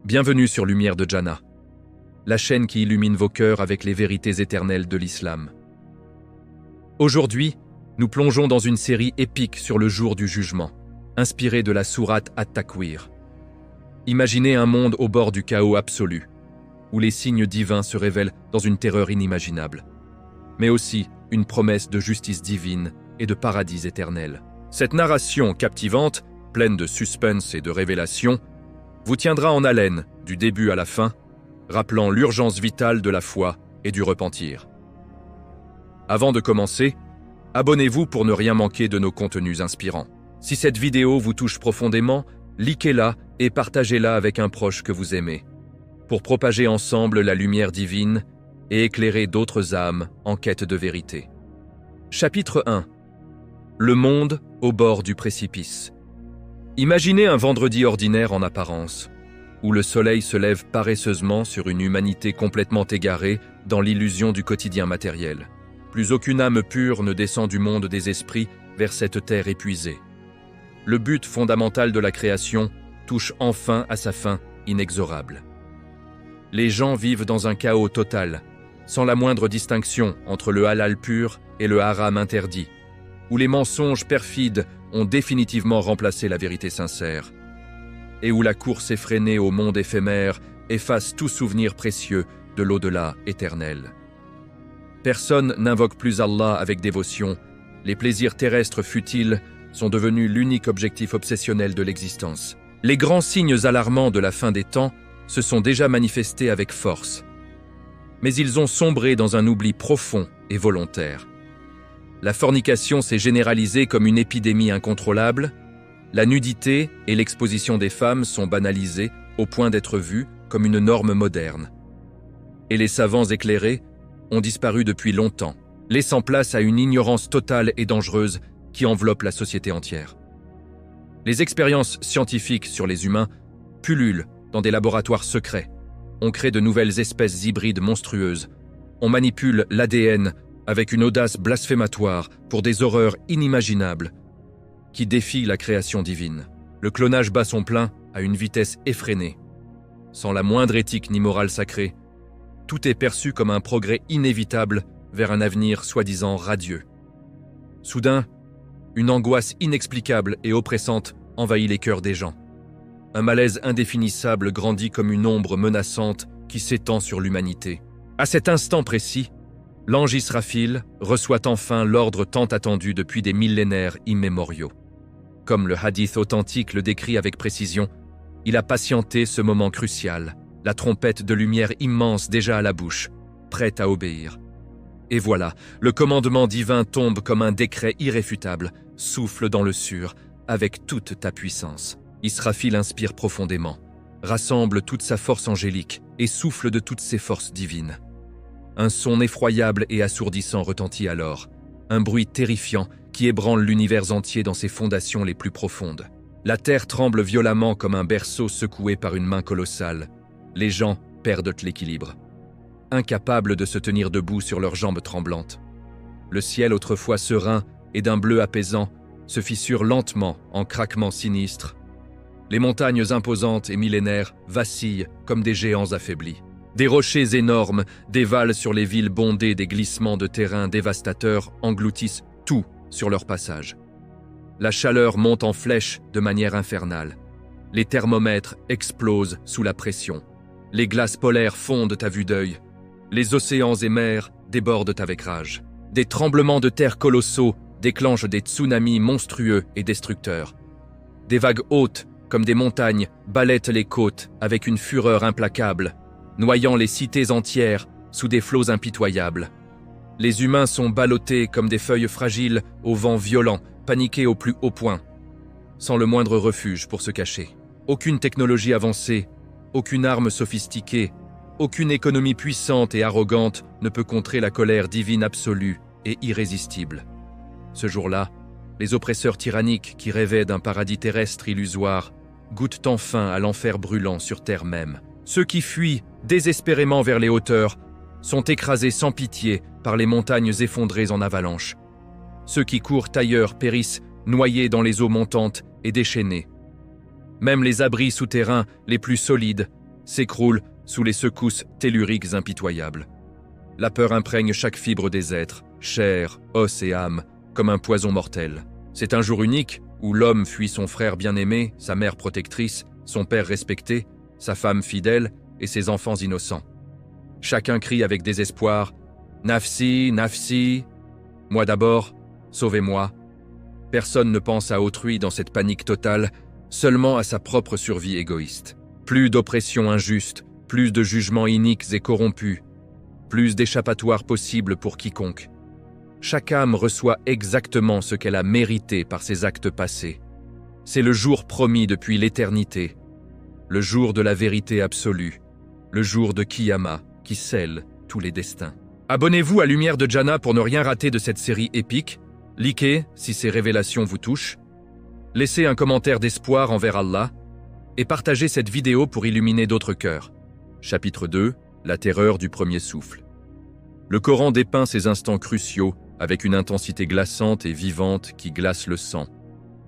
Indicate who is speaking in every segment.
Speaker 1: Bienvenue sur Lumière de Jannah, la chaîne qui illumine vos cœurs avec les vérités éternelles de l'islam. Aujourd'hui, nous plongeons dans une série épique sur le jour du jugement, inspirée de la sourate At-Takwir. Imaginez un monde au bord du chaos absolu, où les signes divins se révèlent dans une terreur inimaginable, mais aussi une promesse de justice divine et de paradis éternel. Cette narration captivante, pleine de suspense et de révélations, vous tiendra en haleine du début à la fin, rappelant l'urgence vitale de la foi et du repentir. Avant de commencer, abonnez-vous pour ne rien manquer de nos contenus inspirants. Si cette vidéo vous touche profondément, likez-la et partagez-la avec un proche que vous aimez, pour propager ensemble la lumière divine et éclairer d'autres âmes en quête de vérité. Chapitre 1. Le monde au bord du précipice. Imaginez un vendredi ordinaire en apparence, où le soleil se lève paresseusement sur une humanité complètement égarée dans l'illusion du quotidien matériel. Plus aucune âme pure ne descend du monde des esprits vers cette terre épuisée. Le but fondamental de la création touche enfin à sa fin inexorable. Les gens vivent dans un chaos total, sans la moindre distinction entre le halal pur et le haram interdit, où les mensonges perfides ont définitivement remplacé la vérité sincère, et où la course effrénée au monde éphémère efface tout souvenir précieux de l'au-delà éternel. Personne n'invoque plus Allah avec dévotion, les plaisirs terrestres futiles sont devenus l'unique objectif obsessionnel de l'existence. Les grands signes alarmants de la fin des temps se sont déjà manifestés avec force, mais ils ont sombré dans un oubli profond et volontaire. La fornication s'est généralisée comme une épidémie incontrôlable, la nudité et l'exposition des femmes sont banalisées au point d'être vues comme une norme moderne. Et les savants éclairés ont disparu depuis longtemps, laissant place à une ignorance totale et dangereuse qui enveloppe la société entière. Les expériences scientifiques sur les humains pullulent dans des laboratoires secrets. On crée de nouvelles espèces hybrides monstrueuses. On manipule l'ADN avec une audace blasphématoire pour des horreurs inimaginables qui défient la création divine. Le clonage bat son plein à une vitesse effrénée. Sans la moindre éthique ni morale sacrée, tout est perçu comme un progrès inévitable vers un avenir soi-disant radieux. Soudain, une angoisse inexplicable et oppressante envahit les cœurs des gens. Un malaise indéfinissable grandit comme une ombre menaçante qui s'étend sur l'humanité. À cet instant précis, l'ange Israfil reçoit enfin l'ordre tant attendu depuis des millénaires immémoriaux. Comme le hadith authentique le décrit avec précision, il a patienté ce moment crucial, la trompette de lumière immense déjà à la bouche, prête à obéir. Et voilà, le commandement divin tombe comme un décret irréfutable, souffle dans le sûr, avec toute ta puissance. Israfil inspire profondément, rassemble toute sa force angélique et souffle de toutes ses forces divines. Un son effroyable et assourdissant retentit alors, un bruit terrifiant qui ébranle l'univers entier dans ses fondations les plus profondes. La terre tremble violemment comme un berceau secoué par une main colossale. Les gens perdent l'équilibre, incapables de se tenir debout sur leurs jambes tremblantes. Le ciel, autrefois serein et d'un bleu apaisant, se fissure lentement en craquements sinistres. Les montagnes imposantes et millénaires vacillent comme des géants affaiblis. Des rochers énormes dévalent sur les villes bondées, des glissements de terrain dévastateurs engloutissent tout sur leur passage. La chaleur monte en flèche de manière infernale. Les thermomètres explosent sous la pression. Les glaces polaires fondent à vue d'œil. Les océans et mers débordent avec rage. Des tremblements de terre colossaux déclenchent des tsunamis monstrueux et destructeurs. Des vagues hautes, comme des montagnes, balayent les côtes avec une fureur implacable, noyant les cités entières sous des flots impitoyables. Les humains sont ballottés comme des feuilles fragiles au vent violent, paniqués au plus haut point, sans le moindre refuge pour se cacher. Aucune technologie avancée, aucune arme sophistiquée, aucune économie puissante et arrogante ne peut contrer la colère divine absolue et irrésistible. Ce jour-là, les oppresseurs tyranniques qui rêvaient d'un paradis terrestre illusoire goûtent enfin à l'enfer brûlant sur terre même. Ceux qui fuient désespérément vers les hauteurs sont écrasés sans pitié par les montagnes effondrées en avalanche. Ceux qui courent ailleurs périssent noyés dans les eaux montantes et déchaînés. Même les abris souterrains les plus solides s'écroule sous les secousses telluriques impitoyables. La peur imprègne chaque fibre des êtres, chair, os et âme, comme un poison mortel. C'est un jour unique où l'homme fuit son frère bien-aimé, sa mère protectrice, son père respecté, sa femme fidèle et ses enfants innocents. Chacun crie avec désespoir « Nafsi, Nafsi !»« Moi d'abord, sauvez-moi !» Personne ne pense à autrui dans cette panique totale, seulement à sa propre survie égoïste. Plus d'oppression injuste, plus de jugements iniques et corrompus, plus d'échappatoires possibles pour quiconque. Chaque âme reçoit exactement ce qu'elle a mérité par ses actes passés. C'est le jour promis depuis l'éternité, le jour de la vérité absolue, le jour de Kiyama qui scelle tous les destins. Abonnez-vous à Lumière de Jannah pour ne rien rater de cette série épique. Likez si ces révélations vous touchent. Laissez un commentaire d'espoir envers Allah et partagez cette vidéo pour illuminer d'autres cœurs. Chapitre 2, la terreur du premier souffle. Le Coran dépeint ces instants cruciaux avec une intensité glaçante et vivante qui glace le sang.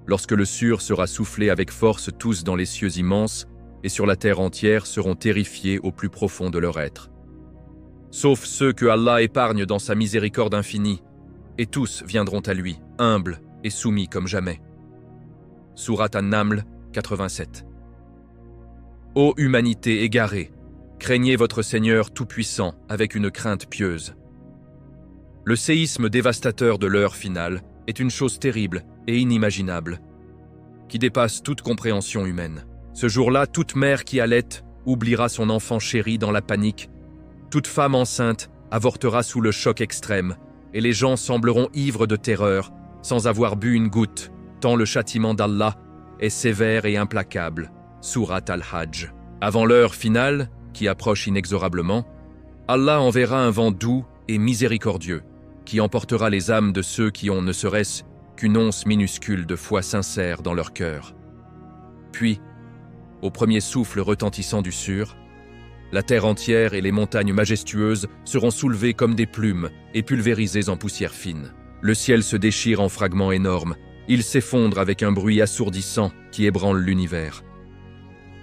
Speaker 1: Lorsque le sur sera soufflé avec force, tous dans les cieux immenses et sur la terre entière seront terrifiés au plus profond de leur être. Sauf ceux que Allah épargne dans sa miséricorde infinie, et tous viendront à lui, humbles et soumis comme jamais. Sourate An-Naml 87. Ô humanité égarée, craignez votre Seigneur tout-puissant avec une crainte pieuse. Le séisme dévastateur de l'heure finale est une chose terrible et inimaginable, qui dépasse toute compréhension humaine. Ce jour-là, toute mère qui allaite oubliera son enfant chéri dans la panique, toute femme enceinte avortera sous le choc extrême, et les gens sembleront ivres de terreur, sans avoir bu une goutte, tant le châtiment d'Allah est sévère et implacable. Sourate Al-Hajj. Avant l'heure finale, qui approche inexorablement, Allah enverra un vent doux et miséricordieux, qui emportera les âmes de ceux qui ont ne serait-ce qu'une once minuscule de foi sincère dans leur cœur. Puis, au premier souffle retentissant du sur, la terre entière et les montagnes majestueuses seront soulevées comme des plumes et pulvérisées en poussière fine. Le ciel se déchire en fragments énormes, il s'effondre avec un bruit assourdissant qui ébranle l'univers.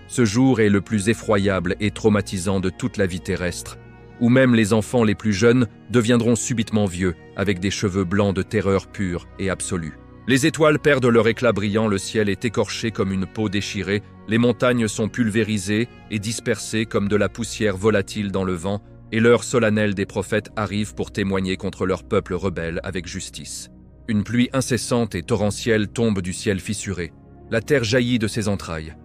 Speaker 1: Ce jour est le plus effroyable et traumatisant de toute la vie terrestre, où même les enfants les plus jeunes deviendront subitement vieux, avec des cheveux blancs de terreur pure et absolue. Les étoiles perdent leur éclat brillant, le ciel est écorché comme une peau déchirée, les montagnes sont pulvérisées et dispersées comme de la poussière volatile dans le vent, et l'heure solennelle des prophètes arrive pour témoigner contre leur peuple rebelle avec justice. Une pluie incessante et torrentielle tombe du ciel fissuré. La terre jaillit de ses entrailles.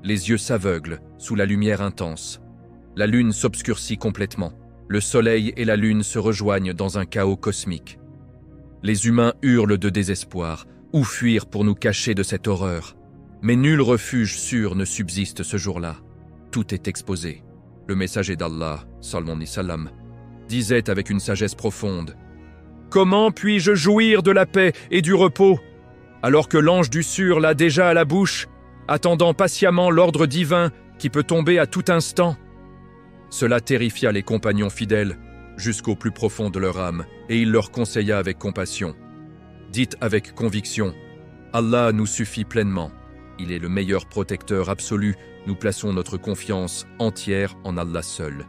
Speaker 1: Les yeux s'aveuglent sous la lumière intense. La lune s'obscurcit complètement. Le soleil et la lune se rejoignent dans un chaos cosmique. Les humains hurlent de désespoir. Où fuir pour nous cacher de cette horreur? Mais nul refuge sûr ne subsiste ce jour-là. Tout est exposé. Le messager d'Allah, sallallahu alayhi wa sallam, disait avec une sagesse profonde: « Comment puis-je jouir de la paix et du repos, alors que l'ange du sur l'a déjà à la bouche, attendant patiemment l'ordre divin qui peut tomber à tout instant ?» Cela terrifia les compagnons fidèles jusqu'au plus profond de leur âme, et il leur conseilla avec compassion: « Dites avec conviction, Allah nous suffit pleinement. Il est le meilleur protecteur absolu, nous plaçons notre confiance entière en Allah seul. »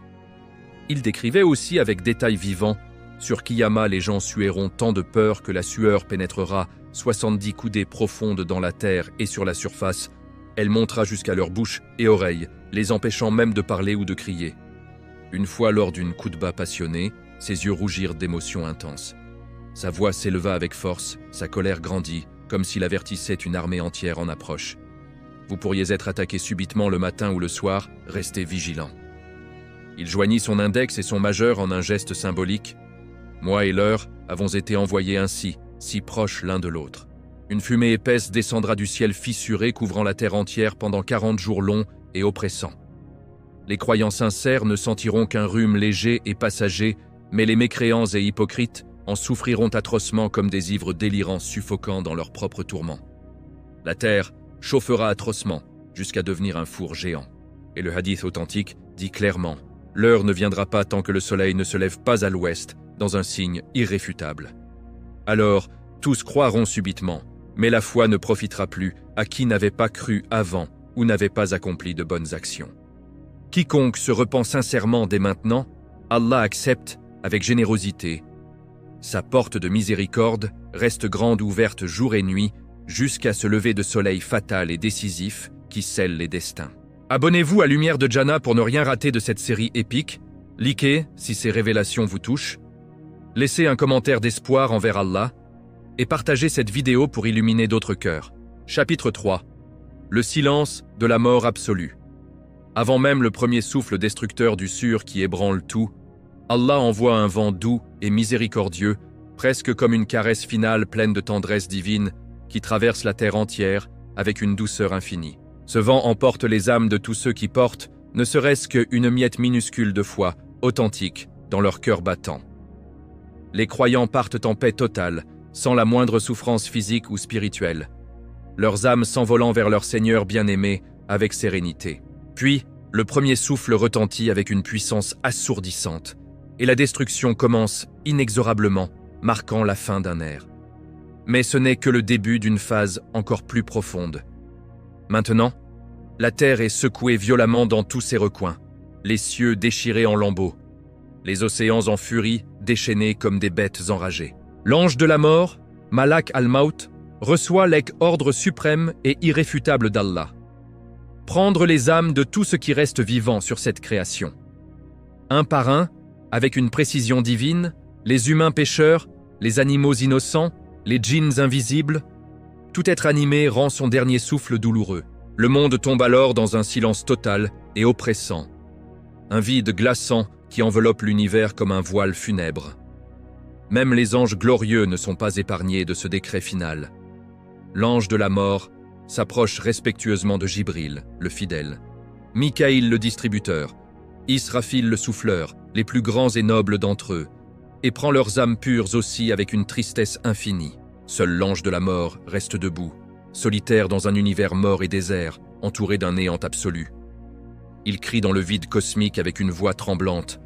Speaker 1: Il décrivait aussi avec détail vivant: sur Kiyama, les gens sueront tant de peur que la sueur pénétrera 70 coudées profondes dans la terre et sur la surface, elle montera jusqu'à leur bouche et oreilles, les empêchant même de parler ou de crier. Une fois lors d'une khutba passionnée, ses yeux rougirent d'émotion intense. Sa voix s'éleva avec force, sa colère grandit, comme s'il avertissait une armée entière en approche. Vous pourriez être attaqué subitement le matin ou le soir, restez vigilant. Il joignit son index et son majeur en un geste symbolique. Moi et l'heure avons été envoyés ainsi, si proches l'un de l'autre. Une fumée épaisse descendra du ciel fissuré couvrant la terre entière pendant 40 jours longs et oppressants. Les croyants sincères ne sentiront qu'un rhume léger et passager, mais les mécréants et hypocrites en souffriront atrocement comme des ivres délirants suffocants dans leur propre tourment. La terre chauffera atrocement jusqu'à devenir un four géant. Et le hadith authentique dit clairement: l'heure ne viendra pas tant que le soleil ne se lève pas à l'ouest, dans un signe irréfutable. Alors, tous croiront subitement, mais la foi ne profitera plus à qui n'avait pas cru avant ou n'avait pas accompli de bonnes actions. Quiconque se repent sincèrement dès maintenant, Allah accepte avec générosité. Sa porte de miséricorde reste grande ouverte jour et nuit jusqu'à ce lever de soleil fatal et décisif qui scelle les destins. Abonnez-vous à Lumière de Jannah pour ne rien rater de cette série épique. Likez si ces révélations vous touchent. Laissez un commentaire d'espoir envers Allah et partagez cette vidéo pour illuminer d'autres cœurs. Chapitre 3. Le silence de la mort absolue. Avant même le premier souffle destructeur du sur qui ébranle tout, Allah envoie un vent doux et miséricordieux, presque comme une caresse finale pleine de tendresse divine qui traverse la terre entière avec une douceur infinie. Ce vent emporte les âmes de tous ceux qui portent, ne serait-ce qu'une miette minuscule de foi, authentique, dans leur cœur battant. Les croyants partent en paix totale, sans la moindre souffrance physique ou spirituelle, leurs âmes s'envolant vers leur Seigneur bien-aimé avec sérénité. Puis, le premier souffle retentit avec une puissance assourdissante, et la destruction commence inexorablement, marquant la fin d'un ère. Mais ce n'est que le début d'une phase encore plus profonde. Maintenant, la terre est secouée violemment dans tous ses recoins, les cieux déchirés en lambeaux, les océans en furie déchaînés comme des bêtes enragées. L'ange de la mort, Malak al-Maut, reçoit l'ordre suprême et irréfutable d'Allah. Prendre les âmes de tout ce qui reste vivant sur cette création. Un par un, avec une précision divine, les humains pécheurs, les animaux innocents, les djinns invisibles, tout être animé rend son dernier souffle douloureux. Le monde tombe alors dans un silence total et oppressant. Un vide glaçant qui enveloppe l'univers comme un voile funèbre. Même les anges glorieux ne sont pas épargnés de ce décret final. L'ange de la mort s'approche respectueusement de Jibril, le fidèle, Mikaïl le distributeur, Israfil le souffleur, les plus grands et nobles d'entre eux, et prend leurs âmes pures aussi avec une tristesse infinie. Seul l'ange de la mort reste debout, solitaire dans un univers mort et désert, entouré d'un néant absolu. Il crie dans le vide cosmique avec une voix tremblante.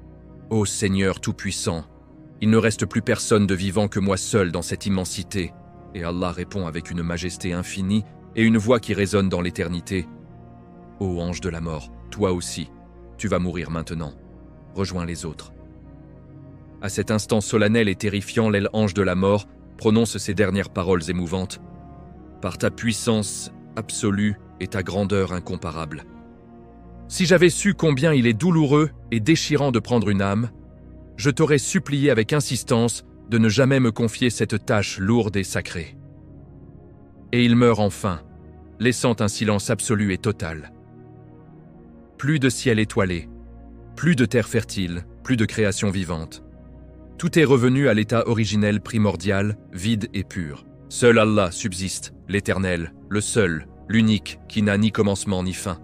Speaker 1: « Ô Seigneur tout-puissant, il ne reste plus personne de vivant que moi seul dans cette immensité. » Et Allah répond avec une majesté infinie et une voix qui résonne dans l'éternité. « Ô ange de la mort, toi aussi, tu vas mourir maintenant. Rejoins les autres. » À cet instant solennel et terrifiant, l'aile ange de la mort prononce ces dernières paroles émouvantes. « Par ta puissance absolue et ta grandeur incomparable. Si j'avais su combien il est douloureux et déchirant de prendre une âme, je t'aurais supplié avec insistance de ne jamais me confier cette tâche lourde et sacrée. » Et il meurt enfin, laissant un silence absolu et total. Plus de ciel étoilé, plus de terre fertile, plus de création vivante. Tout est revenu à l'état originel primordial, vide et pur. Seul Allah subsiste, l'Éternel, le seul, l'unique, qui n'a ni commencement ni fin.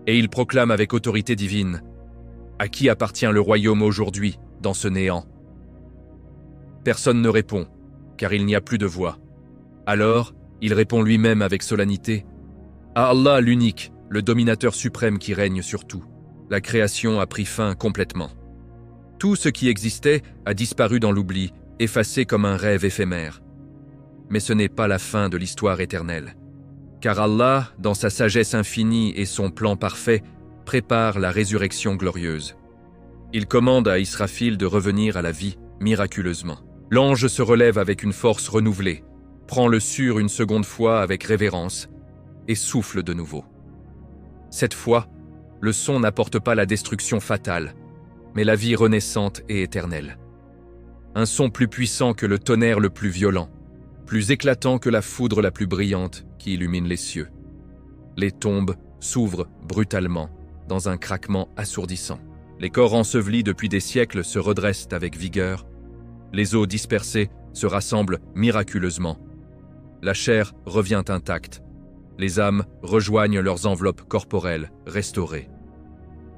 Speaker 1: Et il proclame avec autorité divine: « À qui appartient le royaume aujourd'hui, dans ce néant ?» Personne ne répond, car il n'y a plus de voix. Alors, il répond lui-même avec solennité: « À Allah l'unique, le dominateur suprême qui règne sur tout. La création a pris fin complètement. Tout ce qui existait a disparu dans l'oubli, effacé comme un rêve éphémère. Mais ce n'est pas la fin de l'histoire éternelle. Car Allah, dans sa sagesse infinie et son plan parfait, prépare la résurrection glorieuse. Il commande à Israfil de revenir à la vie miraculeusement. L'ange se relève avec une force renouvelée, prend le sur une seconde fois avec révérence et souffle de nouveau. Cette fois, le son n'apporte pas la destruction fatale, mais la vie renaissante et éternelle. Un son plus puissant que le tonnerre le plus violent, plus éclatant que la foudre la plus brillante qui illumine les cieux. Les tombes s'ouvrent brutalement, dans un craquement assourdissant. Les corps ensevelis depuis des siècles se redressent avec vigueur. Les os dispersés se rassemblent miraculeusement. La chair revient intacte. Les âmes rejoignent leurs enveloppes corporelles restaurées.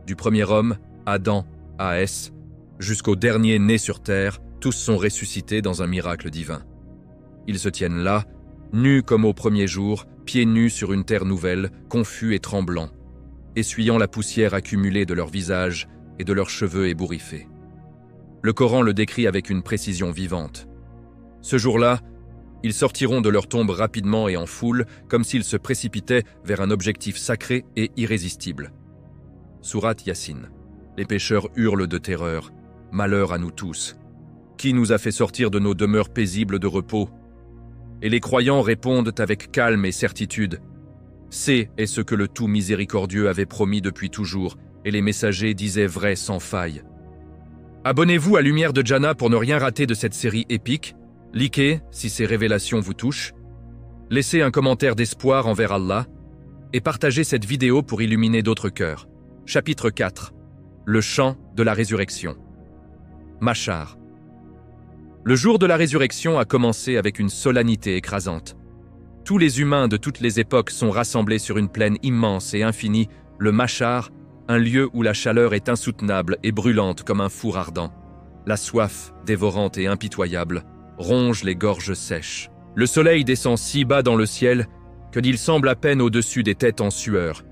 Speaker 1: Du premier homme, Adam, A.S., jusqu'au dernier né sur terre, tous sont ressuscités dans un miracle divin. Ils se tiennent là, nus comme au premier jour, pieds nus sur une terre nouvelle, confus et tremblants, essuyant la poussière accumulée de leurs visages et de leurs cheveux ébouriffés. Le Coran le décrit avec une précision vivante. Ce jour-là, ils sortiront de leur tombe rapidement et en foule, comme s'ils se précipitaient vers un objectif sacré et irrésistible. Sourate Yassine. Les pécheurs hurlent de terreur. Malheur à nous tous. Qui nous a fait sortir de nos demeures paisibles de repos? Et les croyants répondent avec calme et certitude. C'est ce que le tout miséricordieux avait promis depuis toujours, et les messagers disaient vrai sans faille. Abonnez-vous à Lumière de Jannah pour ne rien rater de cette série épique. Likez si ces révélations vous touchent. Laissez un commentaire d'espoir envers Allah et partagez cette vidéo pour illuminer d'autres cœurs. Chapitre 4. Le chant de la résurrection. Machar. Le jour de la résurrection a commencé avec une solennité écrasante. Tous les humains de toutes les époques sont rassemblés sur une plaine immense et infinie, le Machar, un lieu où la chaleur est insoutenable et brûlante comme un four ardent. La soif, dévorante et impitoyable, ronge les gorges sèches. Le soleil descend si bas dans le ciel qu'il semble à peine au-dessus des têtes en sueur,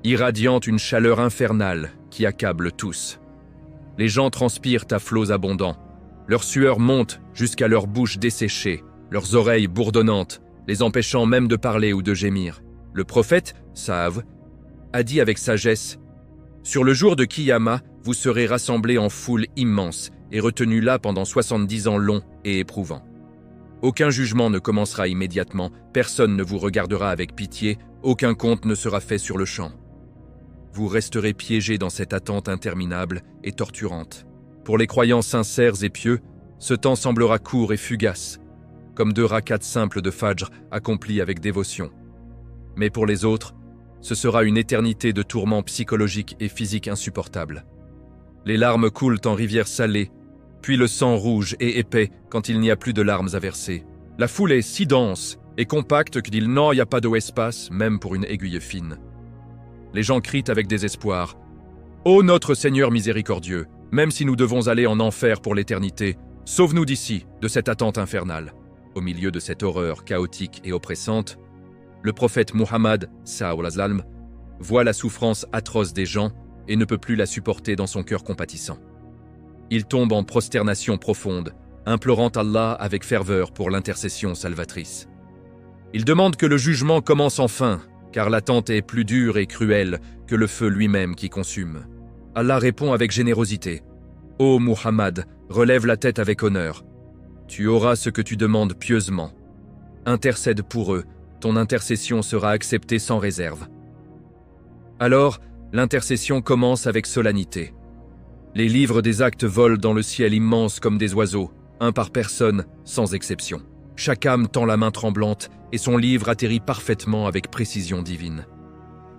Speaker 1: irradiant une chaleur infernale qui accable tous. Les gens transpirent à flots abondants. Leur sueur monte jusqu'à leur bouche desséchée, leurs oreilles bourdonnantes, les empêchant même de parler ou de gémir. Le prophète, Sa'av, a dit avec sagesse « Sur le jour de Kiyama, vous serez rassemblés en foule immense et retenus là pendant 70 ans longs et éprouvants. Aucun jugement ne commencera immédiatement, personne ne vous regardera avec pitié, aucun compte ne sera fait sur le champ. Vous resterez piégés dans cette attente interminable et torturante. Pour les croyants sincères et pieux, ce temps semblera court et fugace, comme 2 rakats simples de Fajr accomplis avec dévotion. Mais pour les autres, ce sera une éternité de tourments psychologiques et physiques insupportables. Les larmes coulent en rivières salées, puis le sang rouge et épais quand il n'y a plus de larmes à verser. La foule est si dense et compacte qu'il n'y a pas d'espace, même pour une aiguille fine. Les gens crient avec désespoir « Ô notre Seigneur miséricordieux, même si nous devons aller en enfer pour l'éternité, sauve-nous d'ici, de cette attente infernale. » Au milieu de cette horreur chaotique et oppressante, le prophète Muhammad, sallallahu alayhi wa sallam, voit la souffrance atroce des gens et ne peut plus la supporter dans son cœur compatissant. Il tombe en prosternation profonde, implorant Allah avec ferveur pour l'intercession salvatrice. Il demande que le jugement commence enfin, car l'attente est plus dure et cruelle que le feu lui-même qui consume. Allah répond avec générosité. « Ô Muhammad, relève la tête avec honneur. Tu auras ce que tu demandes pieusement. Intercède pour eux, ton intercession sera acceptée sans réserve. » Alors, l'intercession commence avec solennité. Les livres des actes volent dans le ciel immense comme des oiseaux, un par personne, sans exception. Chaque âme tend la main tremblante et son livre atterrit parfaitement avec précision divine.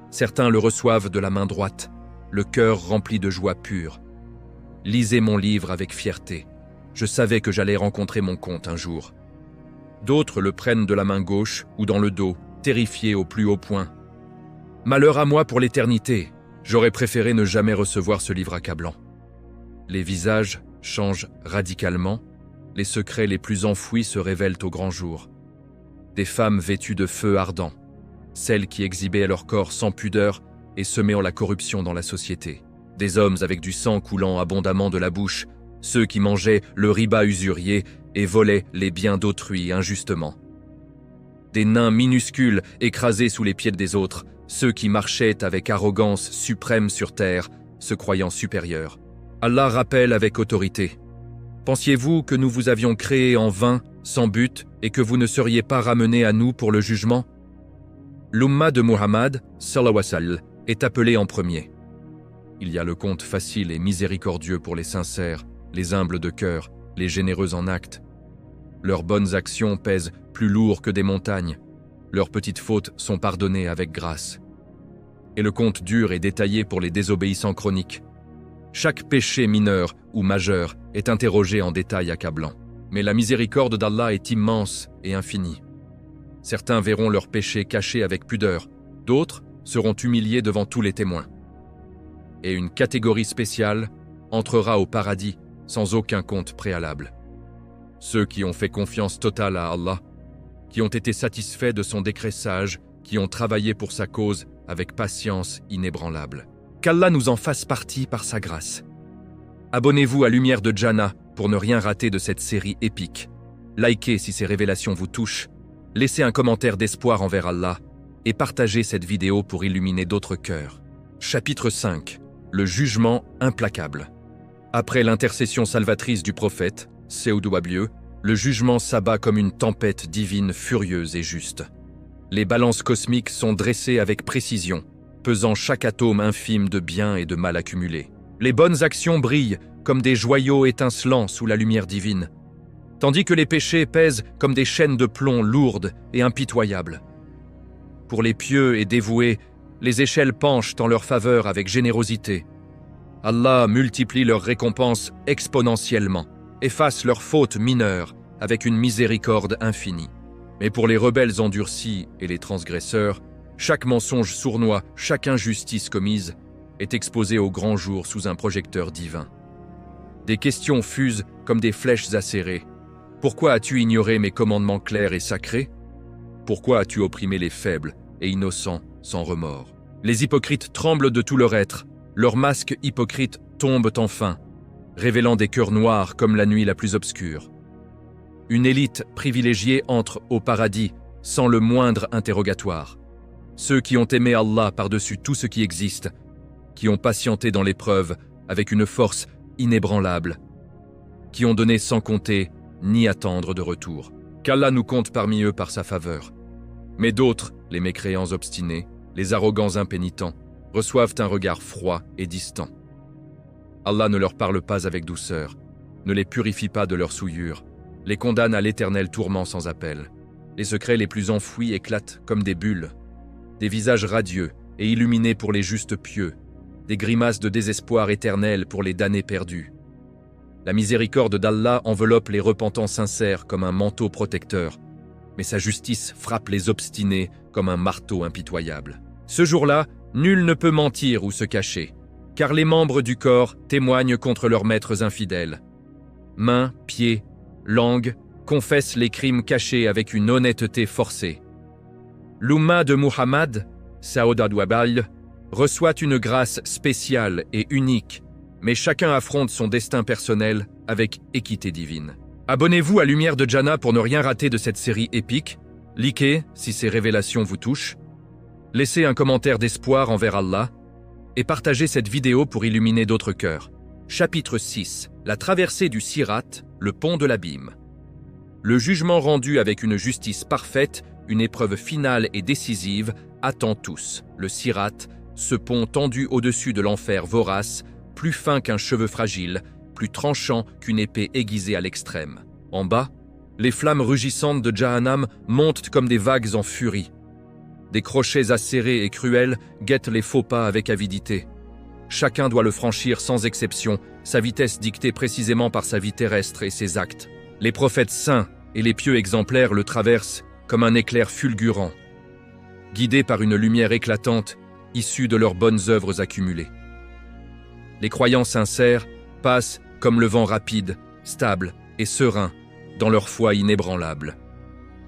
Speaker 1: Certains le reçoivent de la main droite, le cœur rempli de joie pure. « Lisez mon livre avec fierté. Je savais que j'allais rencontrer mon compte un jour. » D'autres le prennent de la main gauche ou dans le dos, terrifiés au plus haut point. « Malheur à moi pour l'éternité. J'aurais préféré ne jamais recevoir ce livre accablant. » Les visages changent radicalement, les secrets les plus enfouis se révèlent au grand jour. Des femmes vêtues de feu ardent, celles qui exhibaient leur corps sans pudeur et semaient la corruption dans la société. Des hommes avec du sang coulant abondamment de la bouche, ceux qui mangeaient le riba usurier et volaient les biens d'autrui injustement. Des nains minuscules écrasés sous les pieds des autres, ceux qui marchaient avec arrogance suprême sur terre, se croyant supérieurs. Allah rappelle avec autorité. Pensiez-vous que nous vous avions créé en vain, sans but, et que vous ne seriez pas ramenés à nous pour le jugement? L'umma de Muhammad, sallallahu alayhi wa sallam, est appelée en premier. Il y a le compte facile et miséricordieux pour les sincères, les humbles de cœur, les généreux en actes. Leurs bonnes actions pèsent plus lourd que des montagnes. Leurs petites fautes sont pardonnées avec grâce. Et le compte dur est détaillé pour les désobéissants chroniques. Chaque péché mineur ou majeur est interrogé en détail accablant. Mais la miséricorde d'Allah est immense et infinie. Certains verront leurs péchés cachés avec pudeur, d'autres seront humiliés devant tous les témoins. Et une catégorie spéciale entrera au paradis sans aucun compte préalable. Ceux qui ont fait confiance totale à Allah, qui ont été satisfaits de son décret sage, qui ont travaillé pour sa cause avec patience inébranlable. Qu'Allah nous en fasse partie par sa grâce. Abonnez-vous à Lumière de Jannah pour ne rien rater de cette série épique. Likez si ces révélations vous touchent, laissez un commentaire d'espoir envers Allah et partagez cette vidéo pour illuminer d'autres cœurs. Chapitre 5. le jugement implacable. Après l'intercession salvatrice du prophète, Seoudouablieu, le jugement s'abat comme une tempête divine furieuse et juste. Les balances cosmiques sont dressées avec précision, pesant chaque atome infime de bien et de mal accumulé. Les bonnes actions brillent comme des joyaux étincelants sous la lumière divine, tandis que les péchés pèsent comme des chaînes de plomb lourdes et impitoyables. Pour les pieux et dévoués, les échelles penchent en leur faveur avec générosité. Allah multiplie leurs récompenses exponentiellement, efface leurs fautes mineures avec une miséricorde infinie. Mais pour les rebelles endurcis et les transgresseurs, chaque mensonge sournois, chaque injustice commise est exposée au grand jour sous un projecteur divin. Des questions fusent comme des flèches acérées. Pourquoi as-tu ignoré mes commandements clairs et sacrés? Pourquoi as-tu opprimé les faibles et innocents sans remords? Les hypocrites tremblent de tout leur être. Leurs masques hypocrites tombent enfin, révélant des cœurs noirs comme la nuit la plus obscure. Une élite privilégiée entre au paradis sans le moindre interrogatoire. Ceux qui ont aimé Allah par-dessus tout ce qui existe, qui ont patienté dans l'épreuve avec une force inébranlable, qui ont donné sans compter ni attendre de retour. Qu'Allah nous compte parmi eux par sa faveur. Mais d'autres, les mécréants obstinés, les arrogants impénitents, reçoivent un regard froid et distant. Allah ne leur parle pas avec douceur, ne les purifie pas de leurs souillures, les condamne à l'éternel tourment sans appel. Les secrets les plus enfouis éclatent comme des bulles. Des visages radieux et illuminés pour les justes pieux, des grimaces de désespoir éternel pour les damnés perdus. La miséricorde d'Allah enveloppe les repentants sincères comme un manteau protecteur, mais sa justice frappe les obstinés comme un marteau impitoyable. Ce jour-là, nul ne peut mentir ou se cacher, car les membres du corps témoignent contre leurs maîtres infidèles. Mains, pieds, langue confessent les crimes cachés avec une honnêteté forcée. L'Oumma de Muhammad, Saoudadouabal, reçoit une grâce spéciale et unique, mais chacun affronte son destin personnel avec équité divine. Abonnez-vous à Lumière de Jannah pour ne rien rater de cette série épique. Likez si ces révélations vous touchent. Laissez un commentaire d'espoir envers Allah et partagez cette vidéo pour illuminer d'autres cœurs. Chapitre 6. La traversée du Sirat, le pont de l'abîme. Le jugement rendu avec une justice parfaite, une épreuve finale et décisive, attend tous. Le Sirat, ce pont tendu au-dessus de l'enfer vorace, plus fin qu'un cheveu fragile, plus tranchant qu'une épée aiguisée à l'extrême. En bas, les flammes rugissantes de Jahannam montent comme des vagues en furie. Des crochets acérés et cruels guettent les faux pas avec avidité. Chacun doit le franchir sans exception, sa vitesse dictée précisément par sa vie terrestre et ses actes. Les prophètes saints et les pieux exemplaires le traversent comme un éclair fulgurant, guidés par une lumière éclatante issue de leurs bonnes œuvres accumulées. Les croyants sincères passent comme le vent rapide, stable et serein dans leur foi inébranlable.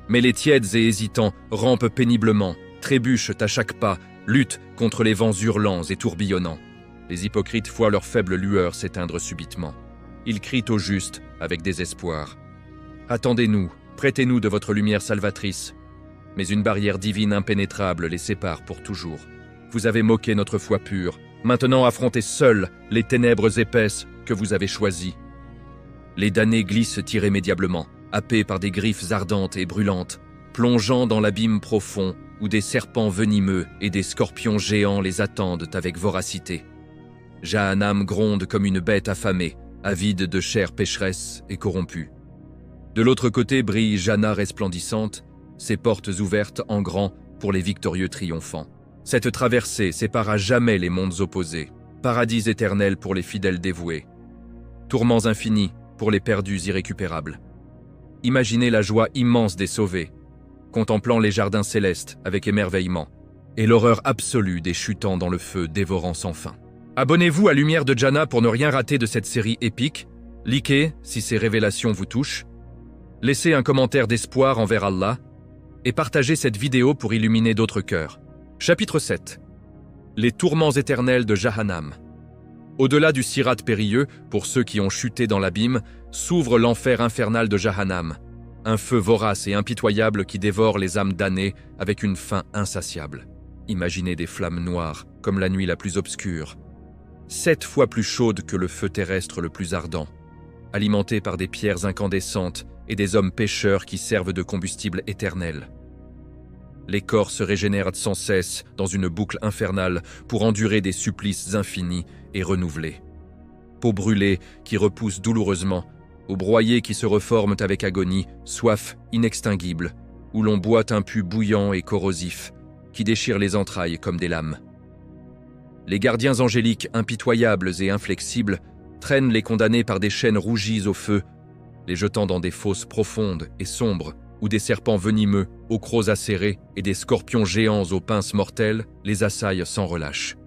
Speaker 1: Mais les tièdes et hésitants rampent péniblement, trébuchent à chaque pas, luttent contre les vents hurlants et tourbillonnants. Les hypocrites voient leur faible lueur s'éteindre subitement. Ils crient au juste avec désespoir. « Attendez-nous, prêtez-nous de votre lumière salvatrice. » Mais une barrière divine impénétrable les sépare pour toujours. Vous avez moqué notre foi pure. Maintenant affrontez seuls les ténèbres épaisses que vous avez choisies. Les damnés glissent irrémédiablement, happés par des griffes ardentes et brûlantes, plongeant dans l'abîme profond où des serpents venimeux et des scorpions géants les attendent avec voracité. Jahannam gronde comme une bête affamée, avide de chair pécheresse et corrompue. De l'autre côté brille Jannah resplendissante, ses portes ouvertes en grand pour les victorieux triomphants. Cette traversée sépare à jamais les mondes opposés, paradis éternel pour les fidèles dévoués, tourments infinis pour les perdus irrécupérables. Imaginez la joie immense des sauvés, contemplant les jardins célestes avec émerveillement, et l'horreur absolue des chutants dans le feu dévorant sans fin. Abonnez-vous à Lumière de Jannah pour ne rien rater de cette série épique. Likez si ces révélations vous touchent. Laissez un commentaire d'espoir envers Allah et partagez cette vidéo pour illuminer d'autres cœurs. Chapitre 7. Les tourments éternels de Jahannam. Au-delà du sirat périlleux, pour ceux qui ont chuté dans l'abîme, s'ouvre l'enfer infernal de Jahannam, un feu vorace et impitoyable qui dévore les âmes damnées avec une faim insatiable. Imaginez des flammes noires, comme la nuit la plus obscure, 7 fois plus chaude que le feu terrestre le plus ardent, alimentée par des pierres incandescentes et des hommes pêcheurs qui servent de combustible éternel. Les corps se régénèrent sans cesse dans une boucle infernale pour endurer des supplices infinis et renouvelés. Peaux brûlées qui repoussent douloureusement, aux broyés qui se reforment avec agonie, soif inextinguible, où l'on boit un pu bouillant et corrosif, qui déchire les entrailles comme des lames. Les gardiens angéliques impitoyables et inflexibles traînent les condamnés par des chaînes rougies au feu, les jetant dans des fosses profondes et sombres, où des serpents venimeux, aux crocs acérés et des scorpions géants aux pinces mortelles les assaillent sans relâche.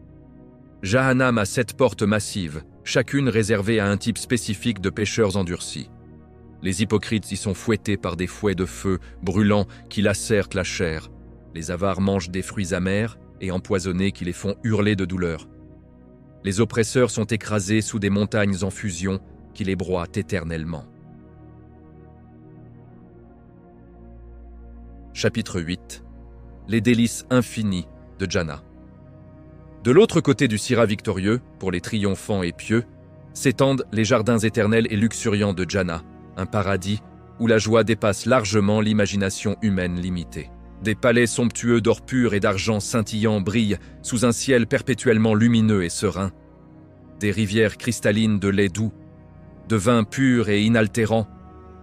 Speaker 1: Jahannam a 7 portes massives, chacune réservée à un type spécifique de pécheurs endurcis. Les hypocrites y sont fouettés par des fouets de feu brûlants qui lacèrent la chair. Les avares mangent des fruits amers et empoisonnés qui les font hurler de douleur. Les oppresseurs sont écrasés sous des montagnes en fusion qui les broient éternellement. Chapitre 8. Les délices infinies de Jannah. De l'autre côté du Sirat victorieux, pour les triomphants et pieux, s'étendent les jardins éternels et luxuriants de Jannah, un paradis où la joie dépasse largement l'imagination humaine limitée. Des palais somptueux d'or pur et d'argent scintillant brillent sous un ciel perpétuellement lumineux et serein. Des rivières cristallines de lait doux, de vin pur et inaltérant,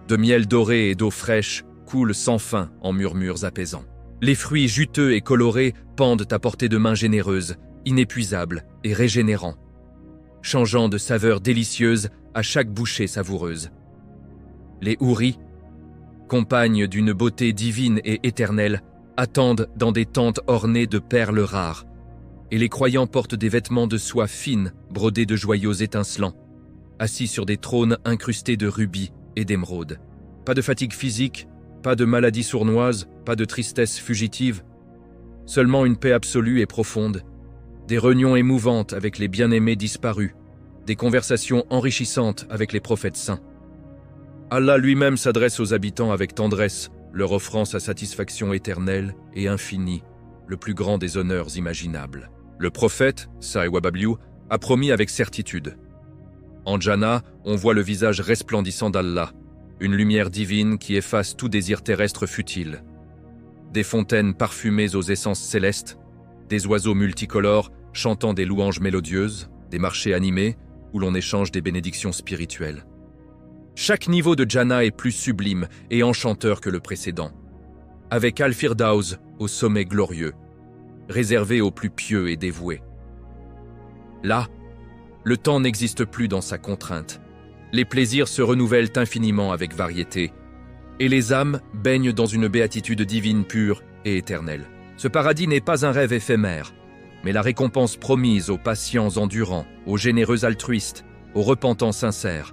Speaker 1: de miel doré et d'eau fraîche coulent sans fin en murmures apaisants. Les fruits juteux et colorés pendent à portée de mains généreuses, inépuisables et régénérants, changeant de saveur délicieuse à chaque bouchée savoureuse. Les houris, compagnes d'une beauté divine et éternelle, attendent dans des tentes ornées de perles rares, et les croyants portent des vêtements de soie fine brodés de joyaux étincelants, assis sur des trônes incrustés de rubis et d'émeraudes. Pas de fatigue physique, pas de maladie sournoise, pas de tristesse fugitive, seulement une paix absolue et profonde, des réunions émouvantes avec les bien-aimés disparus, des conversations enrichissantes avec les prophètes saints. Allah lui-même s'adresse aux habitants avec tendresse, leur offrant sa satisfaction éternelle et infinie, le plus grand des honneurs imaginables. Le prophète, Saï Wababliou, a promis avec certitude. En Jannah, on voit le visage resplendissant d'Allah, une lumière divine qui efface tout désir terrestre futile. Des fontaines parfumées aux essences célestes, des oiseaux multicolores chantant des louanges mélodieuses, des marchés animés où l'on échange des bénédictions spirituelles. Chaque niveau de Jannah est plus sublime et enchanteur que le précédent, avec Al-Firdaus au sommet glorieux, réservé aux plus pieux et dévoués. Là, le temps n'existe plus dans sa contrainte. Les plaisirs se renouvellent infiniment avec variété, et les âmes baignent dans une béatitude divine pure et éternelle. Ce paradis n'est pas un rêve éphémère, mais la récompense promise aux patients endurants, aux généreux altruistes, aux repentants sincères.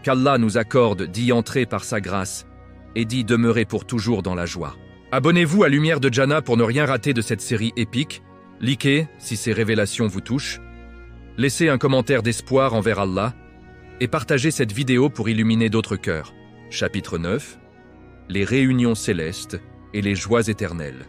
Speaker 1: Qu'Allah nous accorde d'y entrer par sa grâce et d'y demeurer pour toujours dans la joie. Abonnez-vous à Lumière de Jannah pour ne rien rater de cette série épique. Likez si ces révélations vous touchent. Laissez un commentaire d'espoir envers Allah et partagez cette vidéo pour illuminer d'autres cœurs. Chapitre 9. Les réunions célestes et les joies éternelles.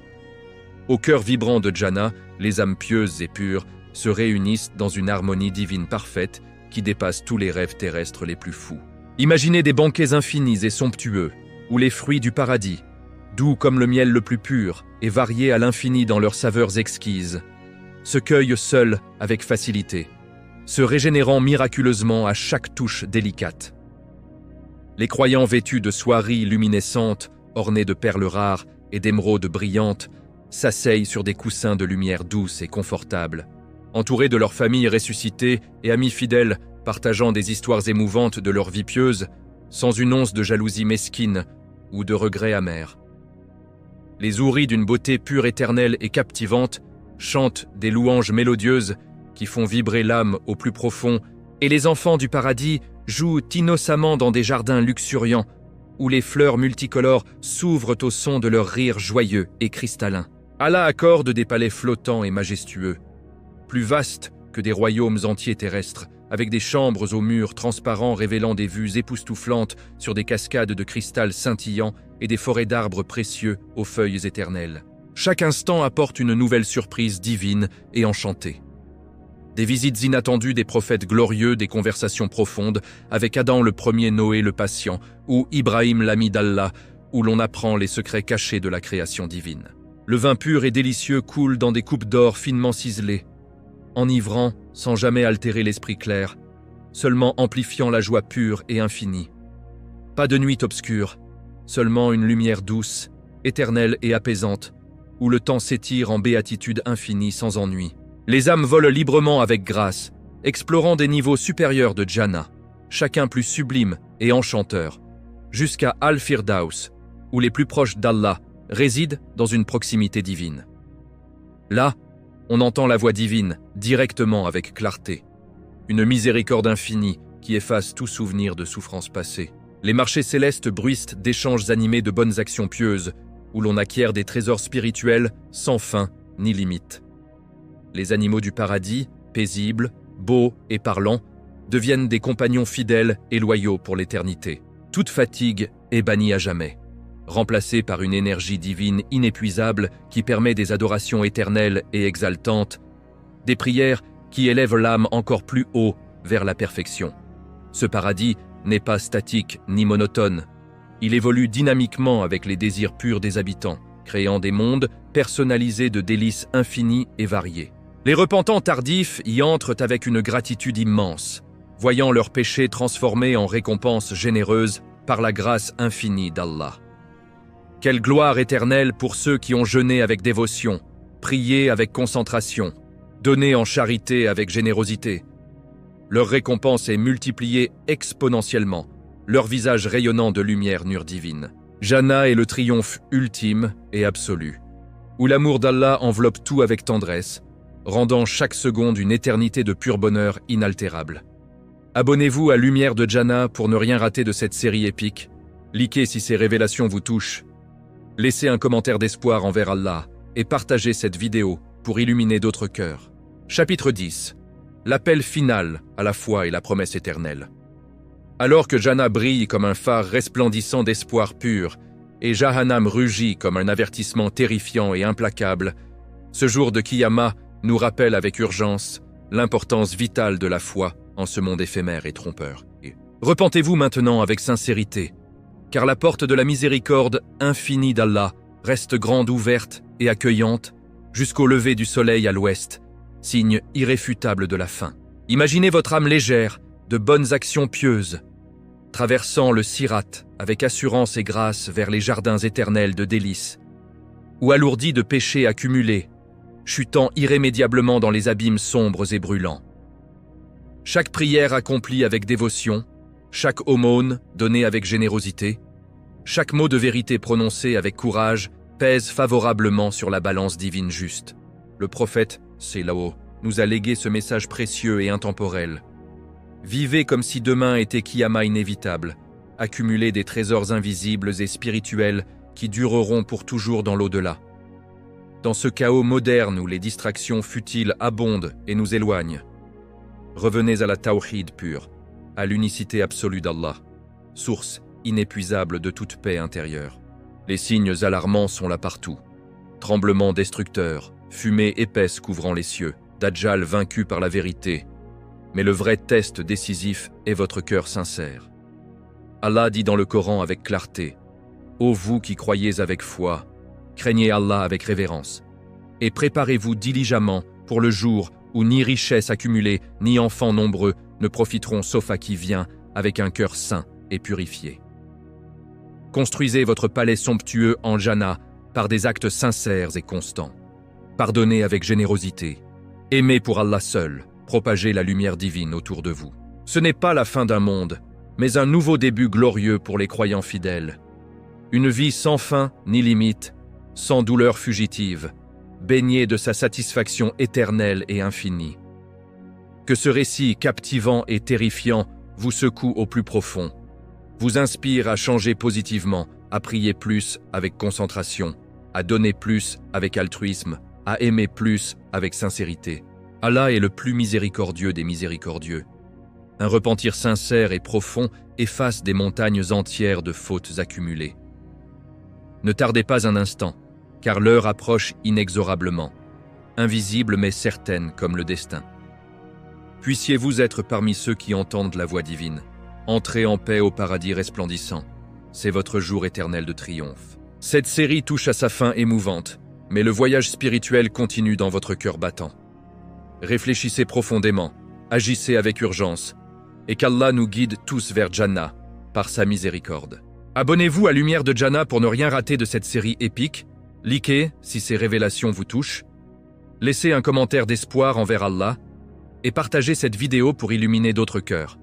Speaker 1: Au cœur vibrant de Jannah, les âmes pieuses et pures se réunissent dans une harmonie divine parfaite qui dépasse tous les rêves terrestres les plus fous. Imaginez des banquets infinis et somptueux, où les fruits du paradis, doux comme le miel le plus pur et variés à l'infini dans leurs saveurs exquises, se cueillent seuls avec facilité, se régénérant miraculeusement à chaque touche délicate. Les croyants vêtus de soieries luminescentes, ornées de perles rares et d'émeraudes brillantes, s'asseyent sur des coussins de lumière douce et confortable, entourés de leurs familles ressuscitées et amis fidèles partageant des histoires émouvantes de leur vie pieuse, sans une once de jalousie mesquine ou de regret amer. Les houris d'une beauté pure, éternelle et captivante chantent des louanges mélodieuses qui font vibrer l'âme au plus profond, et les enfants du paradis jouent innocemment dans des jardins luxuriants où les fleurs multicolores s'ouvrent au son de leurs rires joyeux et cristallins. Allah accorde des palais flottants et majestueux, plus vastes que des royaumes entiers terrestres, avec des chambres aux murs transparents révélant des vues époustouflantes sur des cascades de cristal scintillant et des forêts d'arbres précieux aux feuilles éternelles. Chaque instant apporte une nouvelle surprise divine et enchantée. Des visites inattendues des prophètes glorieux, des conversations profondes avec Adam le premier, Noé le patient, ou Ibrahim l'ami d'Allah, où l'on apprend les secrets cachés de la création divine. Le vin pur et délicieux coule dans des coupes d'or finement ciselées, enivrant sans jamais altérer l'esprit clair, seulement amplifiant la joie pure et infinie. Pas de nuit obscure, seulement une lumière douce, éternelle et apaisante, où le temps s'étire en béatitude infinie sans ennui. Les âmes volent librement avec grâce, explorant des niveaux supérieurs de Jannah, chacun plus sublime et enchanteur, jusqu'à Al-Firdaus, où les plus proches d'Allah résident dans une proximité divine. Là, on entend la voix divine directement avec clarté, une miséricorde infinie qui efface tout souvenir de souffrance passée. Les marchés célestes bruissent d'échanges animés de bonnes actions pieuses, où l'on acquiert des trésors spirituels sans fin ni limite. Les animaux du paradis, paisibles, beaux et parlants, deviennent des compagnons fidèles et loyaux pour l'éternité. Toute fatigue est bannie à jamais, remplacée par une énergie divine inépuisable qui permet des adorations éternelles et exaltantes, des prières qui élèvent l'âme encore plus haut vers la perfection. Ce paradis n'est pas statique ni monotone. Il évolue dynamiquement avec les désirs purs des habitants, créant des mondes personnalisés de délices infinies et variées. Les repentants tardifs y entrent avec une gratitude immense, voyant leurs péchés transformés en récompenses généreuses par la grâce infinie d'Allah. Quelle gloire éternelle pour ceux qui ont jeûné avec dévotion, prié avec concentration, donné en charité avec générosité. Leur récompense est multipliée exponentiellement, leur visage rayonnant de lumière divine. Jannah est le triomphe ultime et absolu, où l'amour d'Allah enveloppe tout avec tendresse, rendant chaque seconde une éternité de pur bonheur inaltérable. Abonnez-vous à Lumière de Jannah pour ne rien rater de cette série épique. Likez si ces révélations vous touchent. Laissez un commentaire d'espoir envers Allah et partagez cette vidéo pour illuminer d'autres cœurs. Chapitre 10. L'appel final à la foi et la promesse éternelle. Alors que Jannah brille comme un phare resplendissant d'espoir pur et Jahannam rugit comme un avertissement terrifiant et implacable, ce jour de Qiyamah nous rappelle avec urgence l'importance vitale de la foi en ce monde éphémère et trompeur. Repentez-vous maintenant avec sincérité, car la porte de la miséricorde infinie d'Allah reste grande ouverte et accueillante jusqu'au lever du soleil à l'ouest, signe irréfutable de la fin. Imaginez votre âme légère, de bonnes actions pieuses, traversant le Sirat avec assurance et grâce vers les jardins éternels de délices, ou alourdie de péchés accumulés, chutant irrémédiablement dans les abîmes sombres et brûlants. Chaque prière accomplie avec dévotion, chaque aumône donnée avec générosité, chaque mot de vérité prononcé avec courage pèse favorablement sur la balance divine juste. Le prophète, Sélaho, nous a légué ce message précieux et intemporel. Vivez comme si demain était Qiyamah inévitable, accumulez des trésors invisibles et spirituels qui dureront pour toujours dans l'au-delà. Dans ce chaos moderne où les distractions futiles abondent et nous éloignent, revenez à la tawhid pure, à l'unicité absolue d'Allah, source inépuisable de toute paix intérieure. Les signes alarmants sont là partout. Tremblements destructeurs, fumée épaisse couvrant les cieux, Dajjal vaincu par la vérité. Mais le vrai test décisif est votre cœur sincère. Allah dit dans le Coran avec clarté, « Ô vous qui croyez avec foi, craignez Allah avec révérence, et préparez-vous diligemment pour le jour où ni richesse accumulée, ni enfants nombreux ne profiteront sauf à qui vient avec un cœur saint et purifié. Construisez votre palais somptueux en Jannah par des actes sincères et constants. Pardonnez avec générosité. Aimez pour Allah seul, propagez la lumière divine autour de vous. Ce n'est pas la fin d'un monde, mais un nouveau début glorieux pour les croyants fidèles. Une vie sans fin ni limite, sans douleur fugitive, baignée de sa satisfaction éternelle et infinie. Que ce récit captivant et terrifiant vous secoue au plus profond, vous inspire à changer positivement, à prier plus avec concentration, à donner plus avec altruisme, à aimer plus avec sincérité. Allah est le plus miséricordieux des miséricordieux. Un repentir sincère et profond efface des montagnes entières de fautes accumulées. Ne tardez pas un instant, car l'heure approche inexorablement, invisible mais certaine comme le destin. Puissiez-vous être parmi ceux qui entendent la voix divine. Entrez en paix au paradis resplendissant. C'est votre jour éternel de triomphe. Cette série touche à sa fin émouvante, mais le voyage spirituel continue dans votre cœur battant. Réfléchissez profondément, agissez avec urgence, et qu'Allah nous guide tous vers Jannah, par sa miséricorde. Abonnez-vous à Lumière de Jannah pour ne rien rater de cette série épique. Likez si ces révélations vous touchent. Laissez un commentaire d'espoir envers Allah et partagez cette vidéo pour illuminer d'autres cœurs.